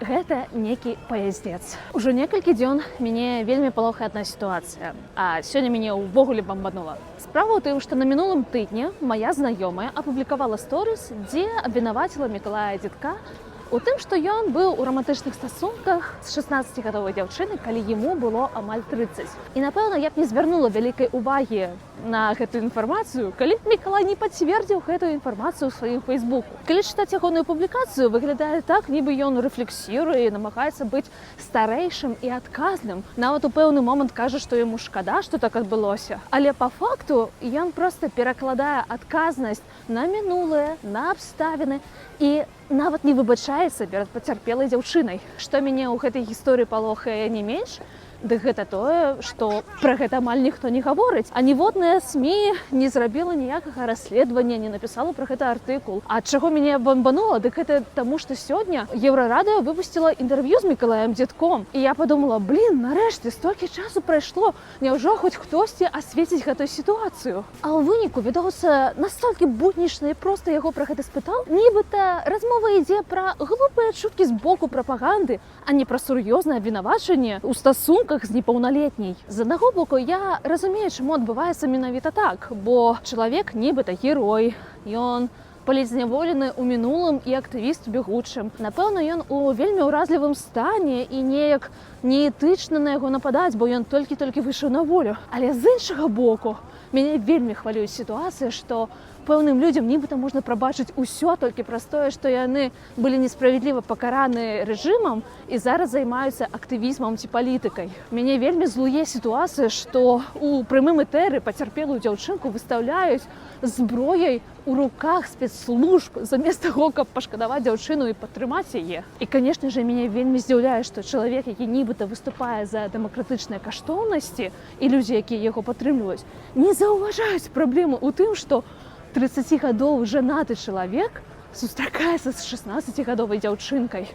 гэта некі паязнец. Ужо некалькі дзён мяне вельмі палохае адна сітуацыя, а сёння мяне ўвогуле бамбанула. Справа ў тым, што на мінулым тыдні мая знаёмая апублікавала сторыс, дзе абвінаваціла Мікалая Дзідка у тым, што ён быў у рамантычных стасунках з 16гадовай дзяўчынай, калі яму было амаль 30. І, напэўна, я б не звярнула вялікай увагі на гэтую інфармацыю, калі б Мікалай не пацвердзіў гэтую інфармацыю ў сваім фейсбуку. Калі чытаць ягоную публікацыю, выглядае так, нібы ён рэфлексіруе і намагаецца быць старэйшым і адказным. Нават у пэўны момант кажа, што яму шкада, што так адбылося. Але па факту ён проста перакладае адказнасць на мінулае, на абставіны і нават не выбачаецца перад пацярпелай дзяўчынай. Што мяне ў гэтай гісторыі палохае не менш, дык гэта тое, што пра гэта амаль ніхто не гаворыць. А ніводная СМІ не зрабіла ніякага расследавання, не напісала пра гэта артыкул. А чаго мяне бамбанула, дык гэта таму, што сёння Еўрарадыё выпусціла інтэрв'ю з Мікалаем Дзідком. І я падумала, нарэшце, столькі часу прайшло, няўжо хоць хтосьці асвеціць гэтую сітуацыю. А ў выніку відоўца настолькі буднічна і проста яго пра гэта спытаў, нібыта размова ідзе пра глупыя чуткі з боку прапаганды, а не пра сур'ёзнае абвінавачанне ў стасунках з непаўналетняй. З аднаго боку, я разумею, чаму адбываецца менавіта так, бо чалавек нібыта герой, ён палізняволены ў мінулым і актывіст бегучым. Напэўна, ён у вельмі ўразлівым стане і неяк неэтычна на яго нападаць, бо ён толькі-толькі выйшаў на волю. Але з іншага боку, мяне вельмі хвалюе сітуацыя, што пэўным людзям нібыта можна прабачыць усё толькі праз тое, што яны былі несправядліва пакараны рэжымам і зараз займаюцца актывізмам ці палітыкай. Мяне вельмі злуе сітуацыя, што у прямым этэры пацярпелую дзяўчынку выстаўляюць зброяй у руках спецслужб замест таго, каб пашкадаваць дзяўчыну і падтрымаць яе. І, канешне ж, мяне вельмі здзіўляе, што чалавек, які нібыта выступае за дэмакратычныя каштоўнасці і людзі, якія яго падтрымліваюць, не заўважаюць праблему ў тым, што 30гадовы жанаты чалавек сустракаецца з 16гадовай дзяўчынкай.